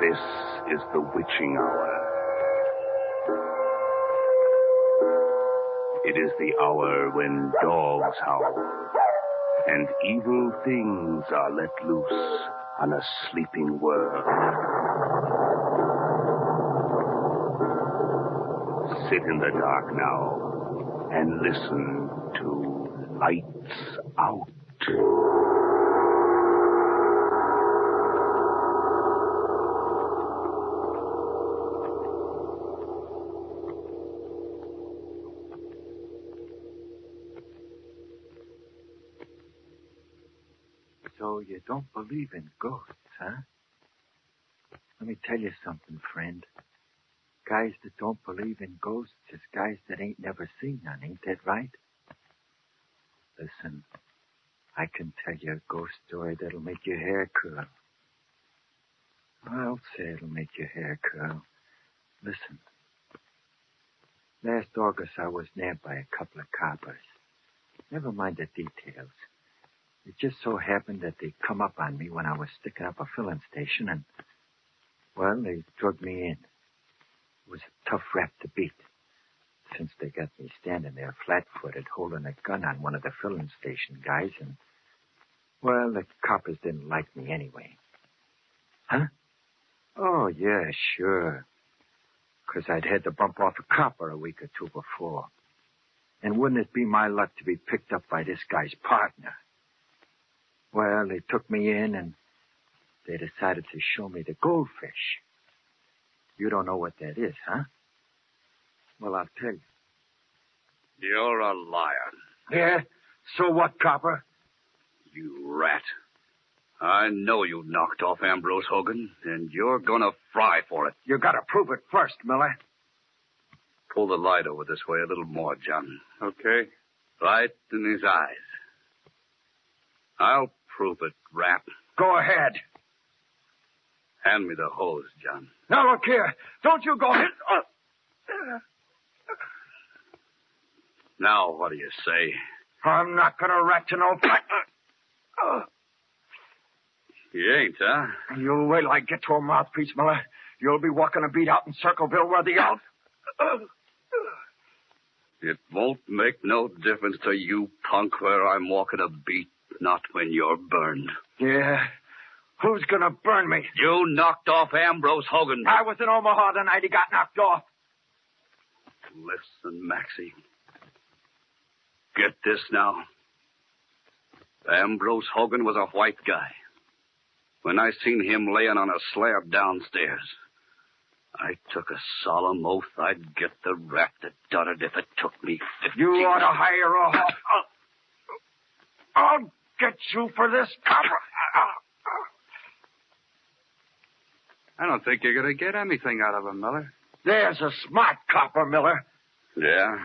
This is the witching hour. It is the hour when dogs howl and evil things are let loose on a sleeping world. Sit in the dark now and listen to Lights Out. So you don't believe in ghosts, huh? Let me tell you something, friend. Guys that don't believe in ghosts is guys that ain't never seen none, ain't that right? Listen, I can tell you a ghost story that'll make your hair curl. I'll say it'll make your hair curl. Listen. Last August I was nabbed by a couple of coppers. Never mind the details. It just so happened that they come up on me when I was sticking up a filling station and, well, they drug me in. It was a tough rap to beat, since they got me standing there flat-footed holding a gun on one of the filling station guys and, well, the coppers didn't like me anyway. Huh? Oh, yeah, sure. 'Cause I'd had to bump off a copper a week or two before. And wouldn't it be my luck to be picked up by this guy's partner? Well, they took me in, and they decided to show me the goldfish. You don't know what that is, huh? Well, I'll tell you. You're a liar. Yeah? So what, copper? You rat. I know you knocked off Ambrose Hogan, and you're gonna fry for it. You gotta prove it first, Miller. Pull the light over this way a little more, John. Okay. Right in his eyes. I'll prove it, Rap. Go ahead. Hand me the hose, John. Now, look here. Don't you go ahead. Now, what do you say? I'm not gonna rat to no fight. You ain't, huh? You wait till I get to a mouthpiece, Miller. You'll be walking a beat out in Circleville where the out. It won't make no difference to you, punk, where I'm walking a beat, not when you're burned. Yeah? Who's gonna burn me? You knocked off Ambrose Hogan. I was in Omaha the night he got knocked off. Listen, Maxie. Get this now. Ambrose Hogan was a white guy. When I seen him laying on a slab downstairs, I took a solemn oath I'd get the rat that done it if it took me 50 You ought to hire a hawk. I'll get you for this, copper. I don't think you're going to get anything out of him, Miller. There's a smart copper, Miller. Yeah?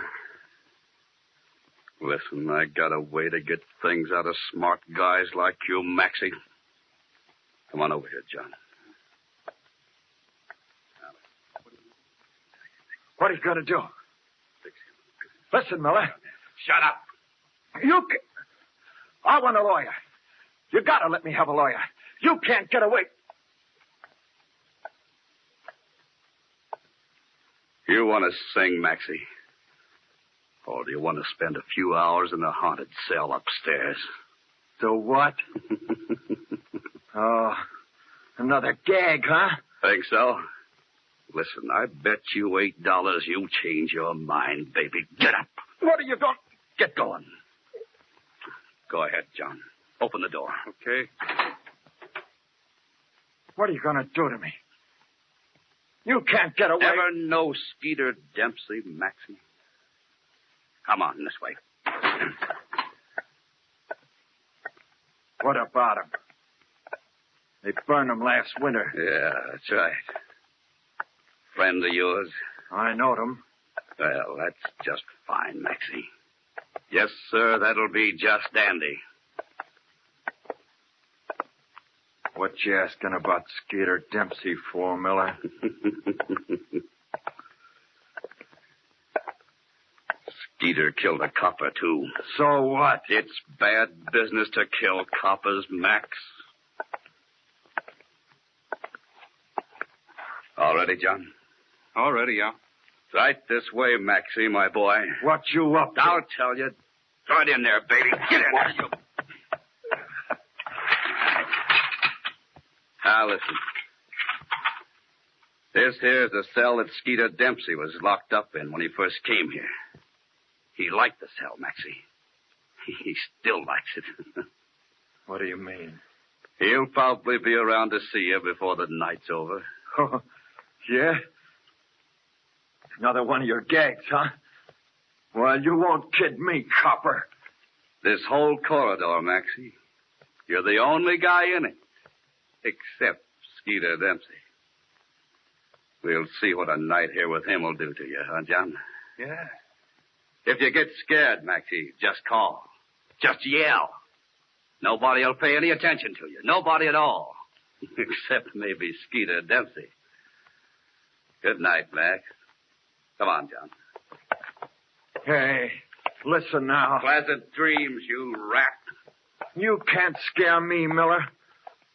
Listen, I got a way to get things out of smart guys like you, Maxie. Come on over here, John. What are you going to do? Listen, Miller. Shut up. I want a lawyer. You got to let me have a lawyer. You can't get away. You want to sing, Maxie? Or do you want to spend a few hours in the haunted cell upstairs? So what? Oh, another gag, huh? Think so? Listen, I bet you $8 you change your mind, baby. Get up. What are you going? Get going. Go ahead, John. Open the door. Okay. What are you going to do to me? You can't get away. Ever know Skeeter Dempsey, Maxie? Come on, this way. What about him? They burned him last winter. Yeah, that's right. Friend of yours? I knowed him. Well, that's just fine, Maxie. Yes, sir, that'll be just dandy. What you asking about Skeeter Dempsey for, Miller? Skeeter killed a copper, too. So what? It's bad business to kill coppers, Max. All ready, John? All ready, yeah. Right this way, Maxie, my boy. What you up to? I'll tell you. Throw it in there, baby. Get in there, you. Now, listen. This here's the cell that Skeeter Dempsey was locked up in when he first came here. He liked the cell, Maxie. He still likes it. What do you mean? He'll probably be around to see you before the night's over. Oh, yeah? Another one of your gags, huh? Well, you won't kid me, copper. This whole corridor, Maxie. You're the only guy in it. Except Skeeter Dempsey. We'll see what a night here with him will do to you, huh, John? Yeah. If you get scared, Maxie, just call. Just yell. Nobody will pay any attention to you. Nobody at all. Except maybe Skeeter Dempsey. Good night, Max. Come on, John. Hey, listen now. Pleasant dreams, you rat. You can't scare me, Miller.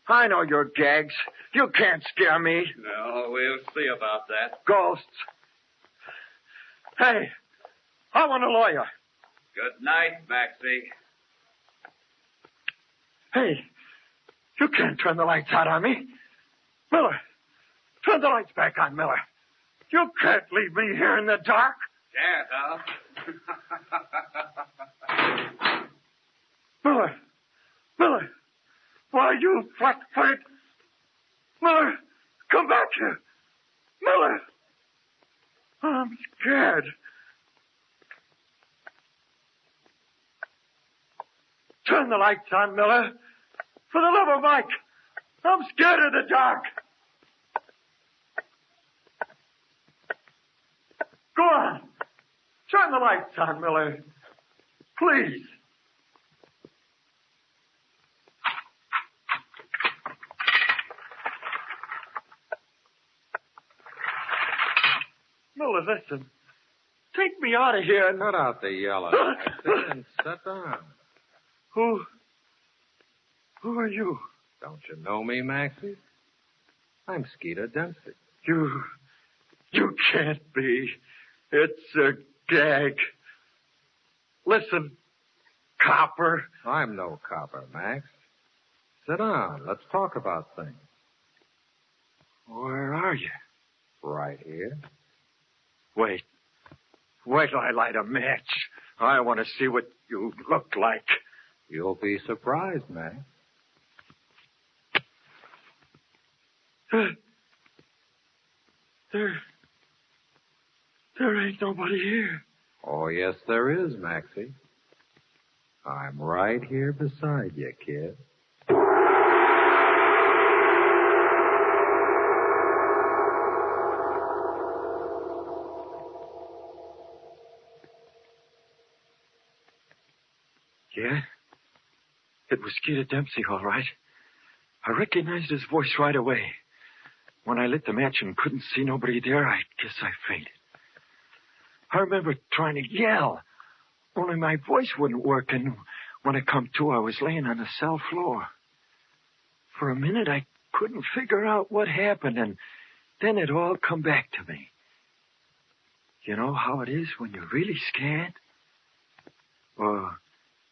I know your gags. You can't scare me. No, we'll see about that. Ghosts. Hey, I want a lawyer. Good night, Maxie. Hey, you can't turn the lights out on me. Miller, turn the lights back on, Miller. You can't leave me here in the dark. Can't, huh? Miller, why, you flat-footed. Miller, come back here. Miller, I'm scared. Turn the lights on, Miller. For the love of Mike, I'm scared of the dark. Go on. Turn the lights on, Miller. Please. Miller, listen. Take me out of here and... Cut out the yelling, Maxie, and sit down. Who are you? Don't you know me, Maxie? I'm Skeeter Dempsey. You can't be. It's a gag. Listen, copper. I'm no copper, Max. Sit down. Let's talk about things. Where are you? Right here. Wait till I light a match. I want to see what you look like. You'll be surprised, Max. There ain't nobody here. Oh, yes, there is, Maxie. I'm right here beside you, kid. Yeah? It was Skeeter Dempsey, all right. I recognized his voice right away. When I lit the match and couldn't see nobody there, I guess I fainted. I remember trying to yell, only my voice wouldn't work, and when I come to, I was laying on the cell floor. For a minute, I couldn't figure out what happened, and then it all come back to me. You know how it is when you're really scared? Or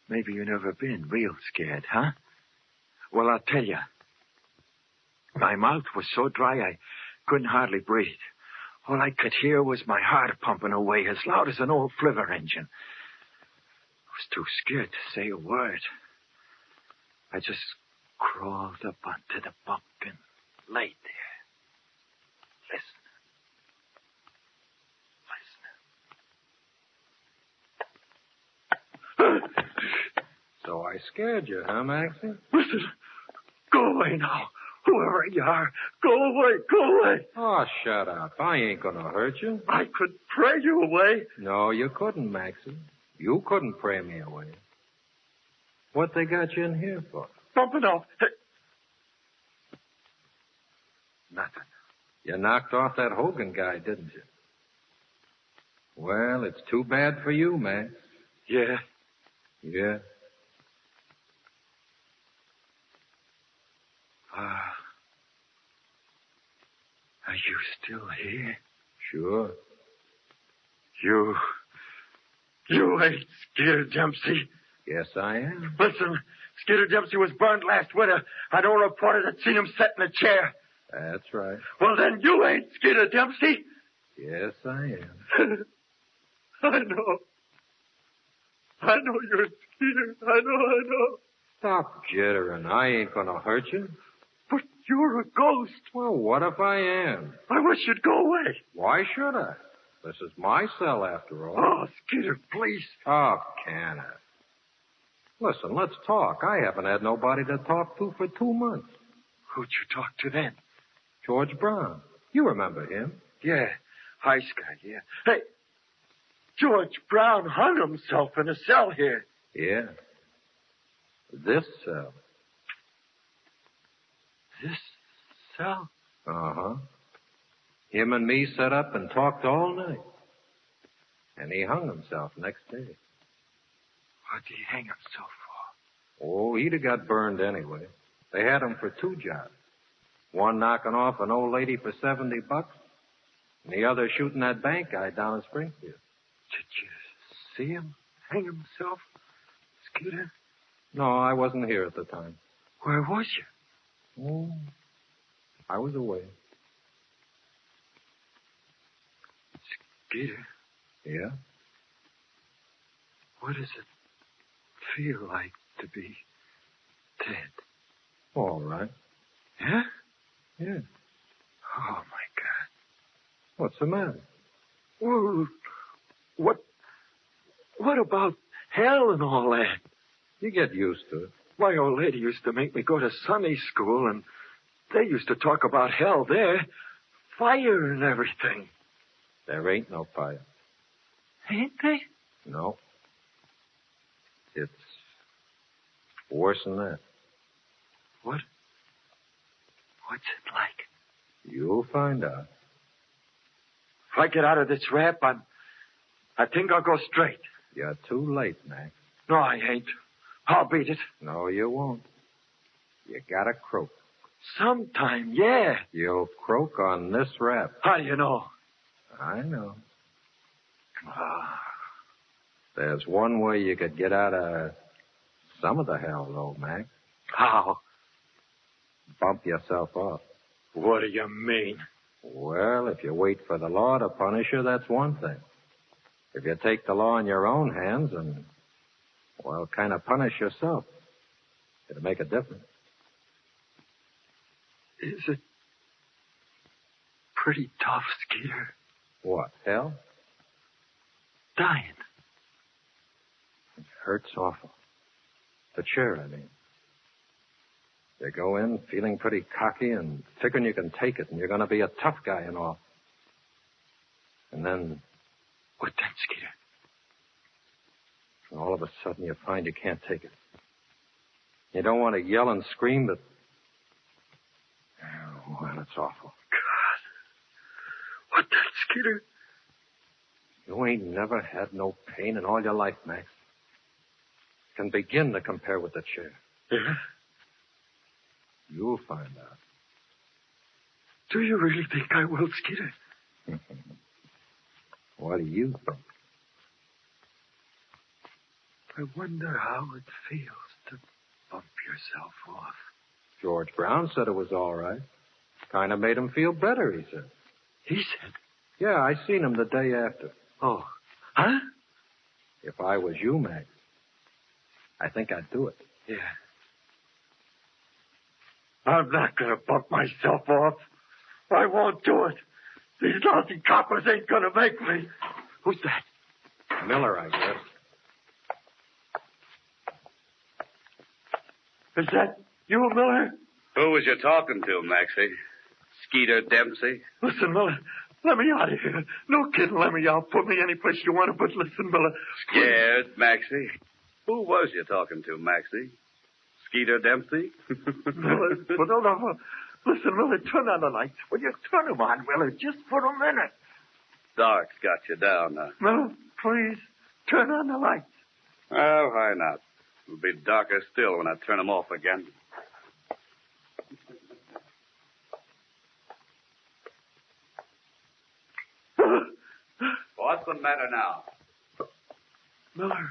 maybe you've never been real scared, huh? Well, I'll tell you. My mouth was so dry I couldn't hardly breathe. All I could hear was my heart pumping away as loud as an old flivver engine. I was too scared to say a word. I just crawled up onto the bunk and laid there. Listening. So I scared you, huh, Maxie? Listen. Go away now. Whoever you are, go away, go away. Oh, shut up. I ain't gonna hurt you. I could pray you away. No, you couldn't, Maxie. You couldn't pray me away. What they got you in here for? Bumping off. Hey. Nothing. You knocked off that Hogan guy, didn't you? Well, it's too bad for you, Max. Yeah. Yeah. Are you still here? Sure. You ain't Skeeter Dempsey. Yes, I am. Listen, Skeeter Dempsey was burned last winter. I know a reporter that seen him set in a chair. That's right. Well, then you ain't Skeeter Dempsey. Yes, I am. I know. I know you're Skeeter. I know. Stop jittering. I ain't gonna hurt you. But you're a ghost. Well, what if I am? I wish you'd go away. Why should I? This is my cell, after all. Oh, Skeeter, please. Oh, can it? Listen, let's talk. I haven't had nobody to talk to for 2 months. Who'd you talk to then? George Brown. You remember him? Yeah, High Sky, yeah. Hey, George Brown hung himself in a cell here. Yeah. This cell. This cell? Uh-huh. Him and me sat up and talked all night. And he hung himself next day. What'd he hang himself for? Oh, he'd have got burned anyway. They had him for 2 jobs. One knocking off an old lady for $70, and the other shooting that bank guy down in Springfield. Did you see him hang himself, Skeeter? No, I wasn't here at the time. Where was you? Oh, I was away. Skeeter, Yeah? what does it feel like to be dead? All right. Yeah? Yeah. Oh, my God. What's the matter? Well, what about hell and all that? You get used to it. My old lady used to make me go to Sunday school, and they used to talk about hell there. Fire and everything. There ain't no fire. Ain't they? No. It's worse than that. What's it like? You'll find out. If I get out of this rap, I think I'll go straight. You're too late, Max. No, I ain't. I'll beat it. No, you won't. You gotta croak. Sometime, yeah. You'll croak on this rap. How do you know? I know. There's one way you could get out of some of the hell, though, Max. How? Bump yourself up. What do you mean? Well, if you wait for the law to punish you, that's one thing. If you take the law in your own hands and, well, kind of punish yourself, it'll make a difference. Is it pretty tough, Skeeter? What, hell? Dying. It hurts awful. The chair, I mean. You go in feeling pretty cocky and figuring you can take it and you're going to be a tough guy and all. And then... What then, Skeeter? All of a sudden you find you can't take it. You don't want to yell and scream, but... Oh, well, it's awful. God. What then, Skeeter? You ain't never had no pain in all your life, Max. Can begin to compare with the chair. Yeah? You'll find out. Do you really think I will, Skeeter? What do you think? I wonder how it feels to bump yourself off. George Brown said it was all right. Kind of made him feel better, he said. He said? Yeah, I seen him the day after. Oh. Huh? If I was you, Max, I think I'd do it. Yeah. I'm not going to bump myself off. I won't do it. These lousy coppers ain't going to make me. Who's that? Miller, I guess. Is that you, Miller? Who was you talking to, Maxie? Skeeter Dempsey? Listen, Miller, let me out of here. No kidding, let me out. Put me any place you want to, but listen, Miller. Scared, Maxie? Who was you talking to, Maxie? Skeeter Dempsey? Miller, but no. Listen, Miller, turn on the lights. Will you turn them on, Miller, just for a minute? Dark's got you down now. Miller, please, turn on the lights. Oh, why not? It'll be darker still when I turn them off again. What's the matter now? Miller,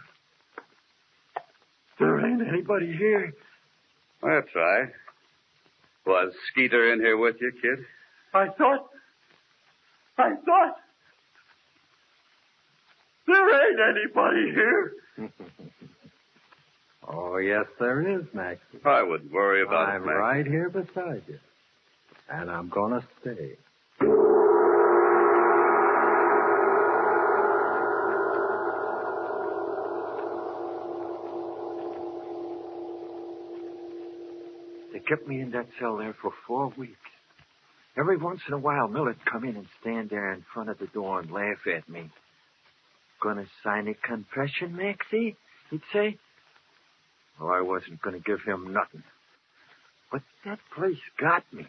there ain't anybody here. That's right. Was Skeeter in here with you, kid? I thought there ain't anybody here. Oh, yes, there is, Max. I wouldn't worry about I'm it, Max. right here beside you. And I'm going to stay. They kept me in that cell there for 4 weeks. Every once in a while, Miller'd come in and stand there in front of the door and laugh at me. Gonna sign a confession, Maxie? He'd say. Oh, I wasn't gonna give him nothing. But that place got me.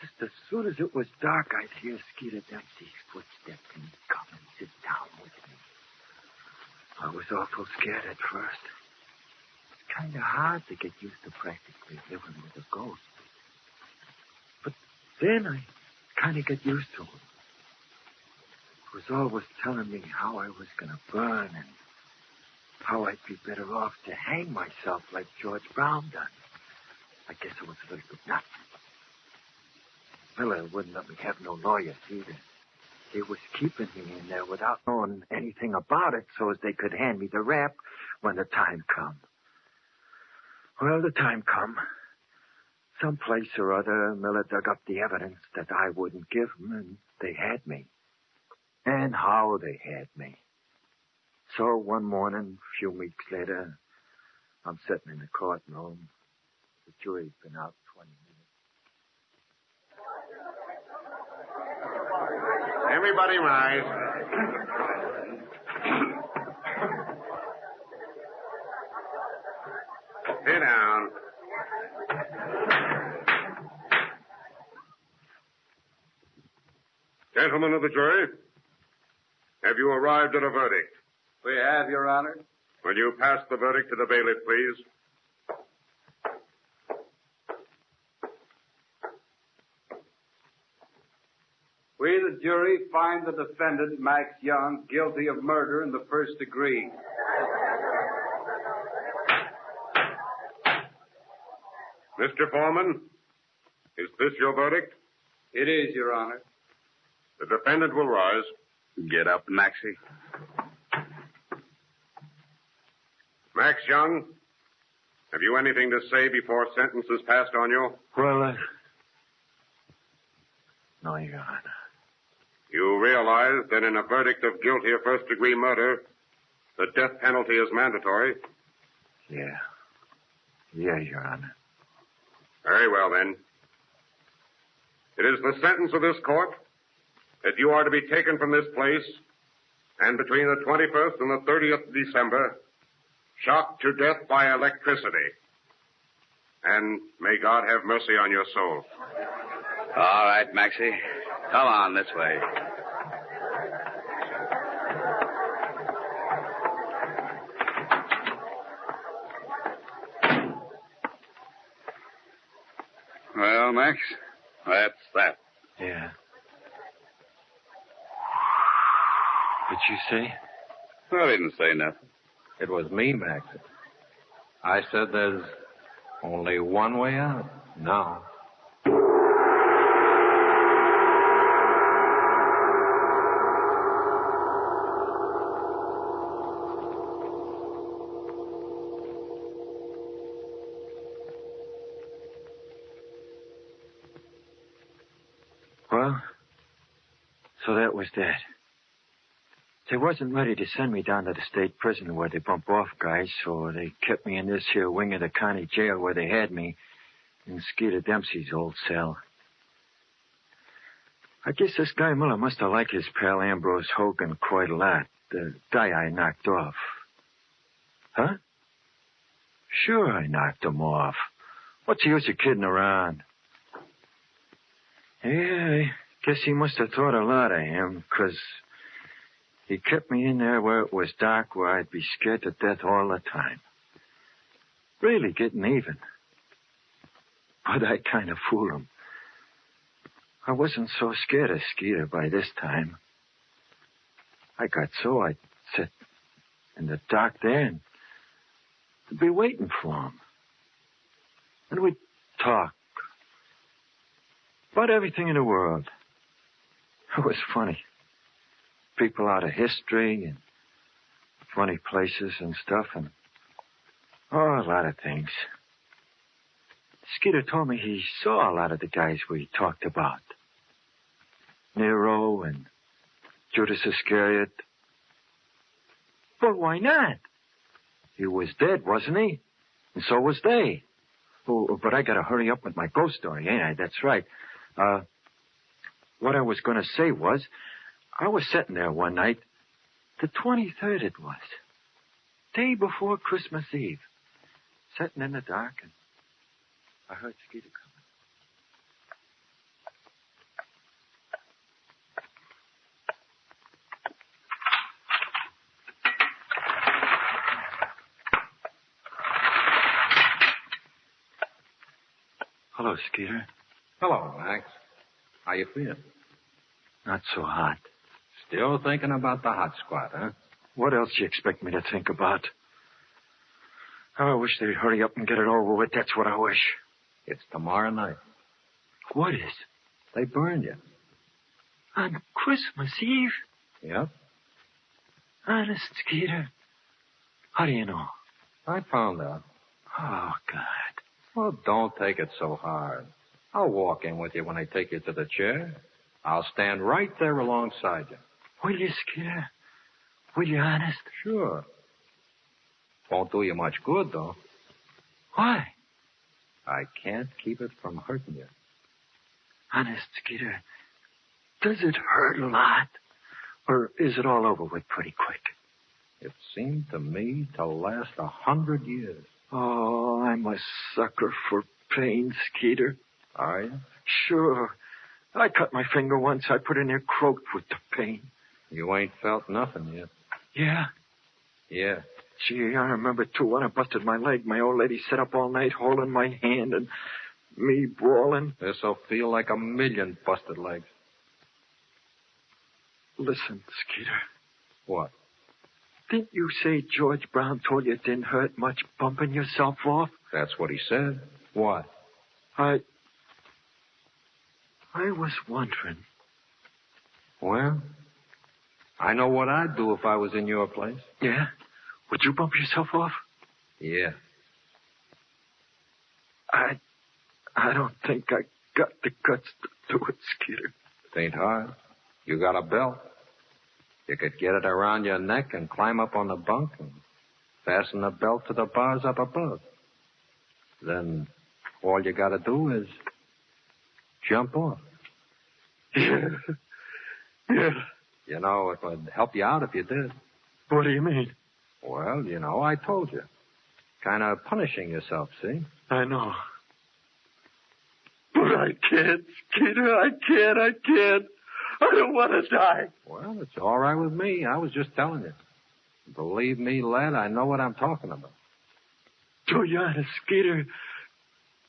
Just as soon as it was dark, I'd hear Skeeter Dempsey's footsteps and he'd come and sit down with me. I was awful scared at first. It's kind of hard to get used to practically living with a ghost. But then I kind of get used to him. It was always telling me how I was going to burn and how I'd be better off to hang myself like George Brown done. I guess it was a little bit nuts. Miller wouldn't let me have no lawyers either. They was keeping me in there without knowing anything about it so as they could hand me the rap when the time come. Well, the time come. Someplace or other, Miller dug up the evidence that I wouldn't give them, and they had me. And how they had me. So one morning, a few weeks later, I'm sitting in the courtroom. The jury's been out 20 minutes. Everybody rise. Sit down. Gentlemen of the jury, have you arrived at a verdict? We have, Your Honor. Will you pass the verdict to the bailiff, please? We, the jury, find the defendant, Max Young, guilty of murder in the first degree. Mr. Foreman, is this your verdict? It is, Your Honor. The defendant will rise. Get up, Maxie. Max Young, have you anything to say before sentence is passed on you? Well, no, Your Honor. You realize that in a verdict of guilty of first-degree murder, the death penalty is mandatory? Yeah. Yeah, Your Honor. Very well, then. It is the sentence of this court that you are to be taken from this place and between the 21st and the 30th of December, shocked to death by electricity. And may God have mercy on your soul. All right, Maxie. Come on this way. Well, Max, that's that. Yeah. What'd you say? I didn't say nothing. It was me, Max. I said there's only one way out now. Well, so that was that. They wasn't ready to send me down to the state prison where they bump off guys, so they kept me in this here wing of the county jail where they had me in Skeeter Dempsey's old cell. I guess this guy Miller must have liked his pal Ambrose Hogan quite a lot, the guy I knocked off. Huh? Sure, I knocked him off. What's the use of kidding around? Yeah, I guess he must have thought a lot of him, 'cause he kept me in there where it was dark, where I'd be scared to death all the time. Really getting even. But I kind of fooled him. I wasn't so scared of Skeeter by this time. I got so I'd sit in the dark there and be waiting for him. And we'd talk about everything in the world. It was funny. People out of history and funny places and stuff, and a lot of things. Skeeter told me he saw a lot of the guys we talked about. Nero and Judas Iscariot. But why not? He was dead, wasn't he? And so was they. Oh, but I gotta hurry up with my ghost story, ain't I? That's right. What I was gonna say was, I was sitting there one night, the 23rd it was, day before Christmas Eve, sitting in the dark, and I heard Skeeter coming. Hello, Skeeter. Hello, Max. How you feeling? Not so hot. Still thinking about the hot squat, huh? What else do you expect me to think about? I wish they'd hurry up and get it over with. That's what I wish. It's tomorrow night. What is? They burned you. On Christmas Eve? Yep. Honest, Skeeter. How do you know? I found out. Oh, God. Well, don't take it so hard. I'll walk in with you when I take you to the chair. I'll stand right there alongside you. Will you, Skeeter? Will you, honest? Sure. Won't do you much good, though. Why? I can't keep it from hurting you. Honest, Skeeter, does it hurt a lot? Or is it all over with pretty quick? It seemed to me to last 100 years. Oh, I'm a sucker for pain, Skeeter. Are you? Sure. I cut my finger once. I put in there croaked with the pain. You ain't felt nothing yet. Yeah? Yeah. Gee, I remember, too, when I busted my leg. My old lady sat up all night holding my hand and me bawling. This'll feel like 1,000,000 busted legs. Listen, Skeeter. What? Didn't you say George Brown told you it didn't hurt much bumping yourself off? That's what he said. What? I was wondering. Well, I know what I'd do if I was in your place. Yeah? Would you bump yourself off? Yeah. I don't think I got the guts to do it, Skeeter. It ain't hard. You got a belt. You could get it around your neck and climb up on the bunk and fasten the belt to the bars up above. Then all you got to do is jump off. Yeah. Yeah. You know, it would help you out if you did. What do you mean? Well, you know, I told you. Kind of punishing yourself, see? I know. But I can't, Skeeter. I can't. I don't want to die. Well, it's all right with me. I was just telling you. Believe me, lad, I know what I'm talking about. Do you, honest, Skeeter?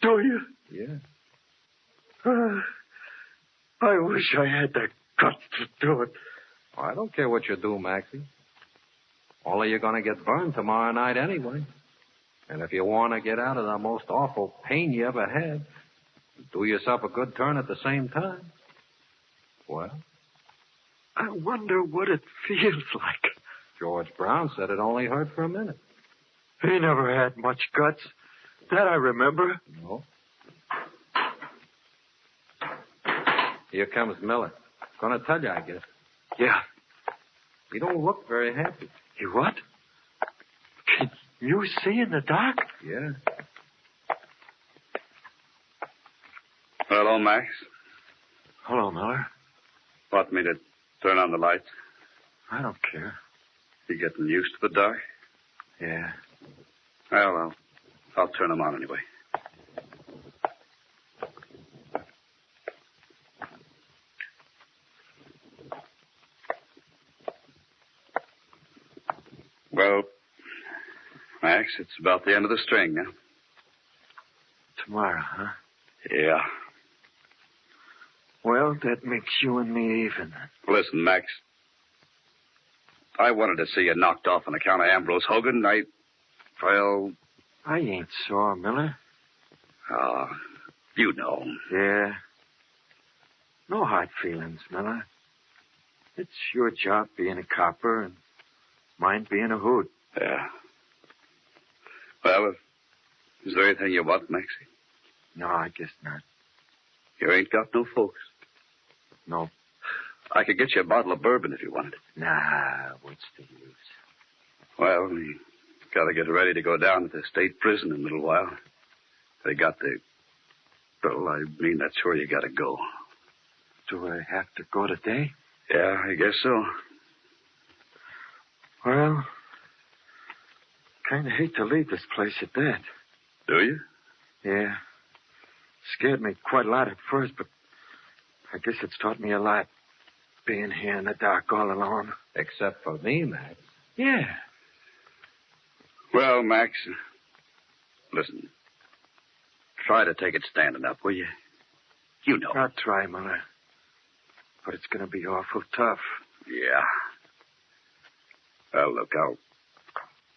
Do you? Yeah. I wish I had the guts to do it. Well, I don't care what you do, Maxie. Only you're going to get burned tomorrow night anyway. And if you want to get out of the most awful pain you ever had, do yourself a good turn at the same time. Well? I wonder what it feels like. George Brown said it only hurt for a minute. He never had much guts. That I remember. No. Here comes Miller. Gonna tell you, I guess. Yeah. You don't look very happy. You what? Can you see in the dark? Yeah. Hello, Max. Hello, Miller. Want me to turn on the lights? I don't care. You getting used to the dark? Yeah. Well, I'll turn them on anyway. Well, Max, it's about the end of the string now. Tomorrow, huh? Yeah. Well, that makes you and me even. Listen, Max. I wanted to see you knocked off on account of Ambrose Hogan. I ain't sore, Miller. You know. Yeah. No hard feelings, Miller. It's your job being a copper and mine being a hoot. Yeah. Well, is there anything you want, Maxie? No, I guess not. You ain't got no folks. No. I could get you a bottle of bourbon if you wanted it. Nah, what's the use? Well, we got to get ready to go down to the state prison in a little while. They got the... Well, I mean, that's where you got to go. Do I have to go today? Yeah, I guess so. Well, kind of hate to leave this place at that. Do you? Yeah. Scared me quite a lot at first, but I guess it's taught me a lot. Being here in the dark all alone. Except for me, Max. Yeah. Well, Max, listen. Try to take it standing up, will you? You know. I'll try, Miller. But it's going to be awful tough. Yeah. Well, look,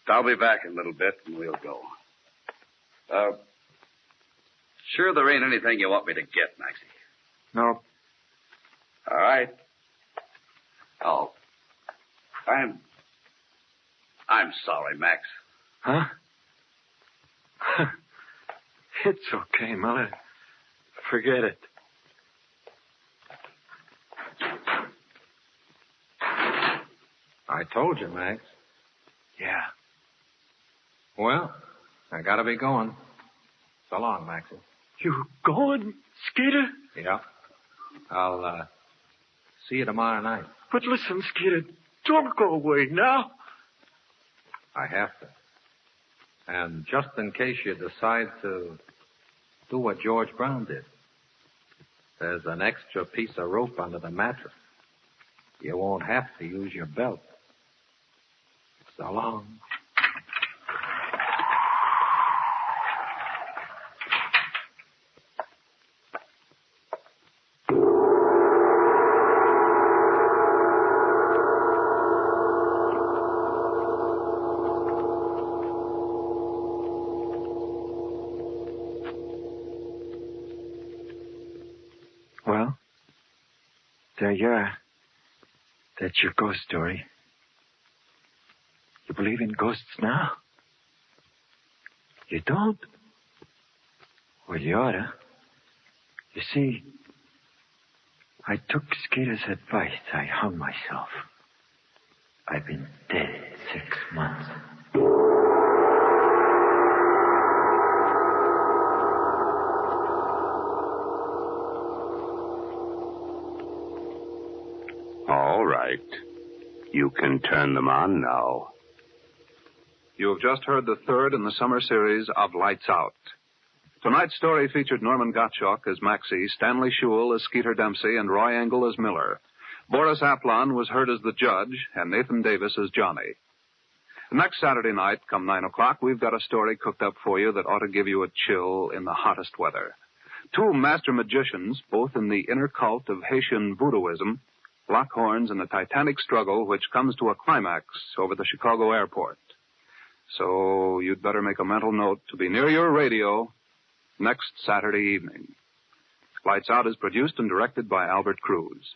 I'll be back in a little bit, and we'll go. Sure there ain't anything you want me to get, Maxie? No. All right. Oh. I'm sorry, Max. Huh? It's okay, Miller. Forget it. I told you, Max. Yeah. Well, I gotta be going. So long, Maxie. You going, Skeeter? Yeah. I'll, see you tomorrow night. But listen, Skeeter, don't go away now. I have to. And just in case you decide to do what George Brown did, there's an extra piece of rope under the mattress. You won't have to use your belt. So long. Well, there you are. That's your ghost story. You believe in ghosts now? You don't? Well, you oughta. You see, I took Skeeter's advice. I hung myself. I've been dead 6 months. All right. You can turn them on now. You have just heard the third in the summer series of Lights Out. Tonight's story featured Norman Gottschalk as Maxie, Stanley Shule as Skeeter Dempsey, and Roy Engel as Miller. Boris Aplon was heard as the judge, and Nathan Davis as Johnny. Next Saturday night, come 9 o'clock, we've got a story cooked up for you that ought to give you a chill in the hottest weather. Two master magicians, both in the inner cult of Haitian voodooism, lock horns in the titanic struggle which comes to a climax over the Chicago airport. So you'd better make a mental note to be near your radio next Saturday evening. Lights Out is produced and directed by Albert Cruz.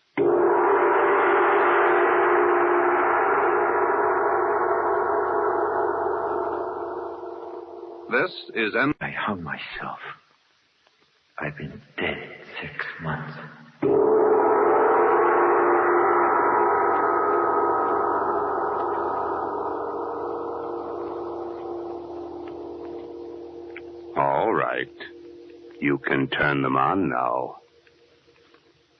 This is I hung myself. I've been dead 6 months. All right. You can turn them on now.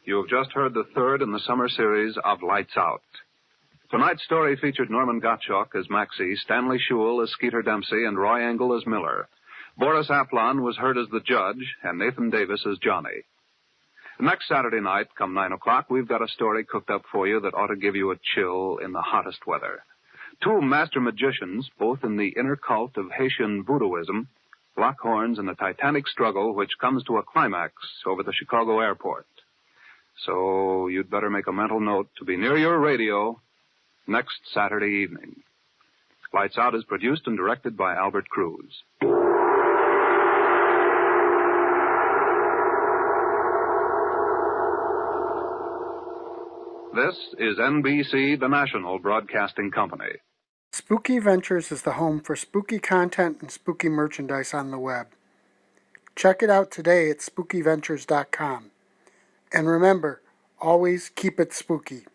You have just heard the third in the summer series of Lights Out. Tonight's story featured Norman Gottschalk as Maxie, Stanley Shule as Skeeter Dempsey, and Roy Engel as Miller. Boris Aplon was heard as the judge, and Nathan Davis as Johnny. Next Saturday night, come 9 o'clock, we've got a story cooked up for you that ought to give you a chill in the hottest weather. Two master magicians, both in the inner cult of Haitian voodooism, lock horns in the titanic struggle which comes to a climax over the Chicago airport. So you'd better make a mental note to be near your radio next Saturday evening. Lights Out is produced and directed by Albert Cruz. This is NBC, the national broadcasting company. Spooky Ventures is the home for spooky content and spooky merchandise on the web. Check it out today at spookyventures.com. And remember, always keep it spooky.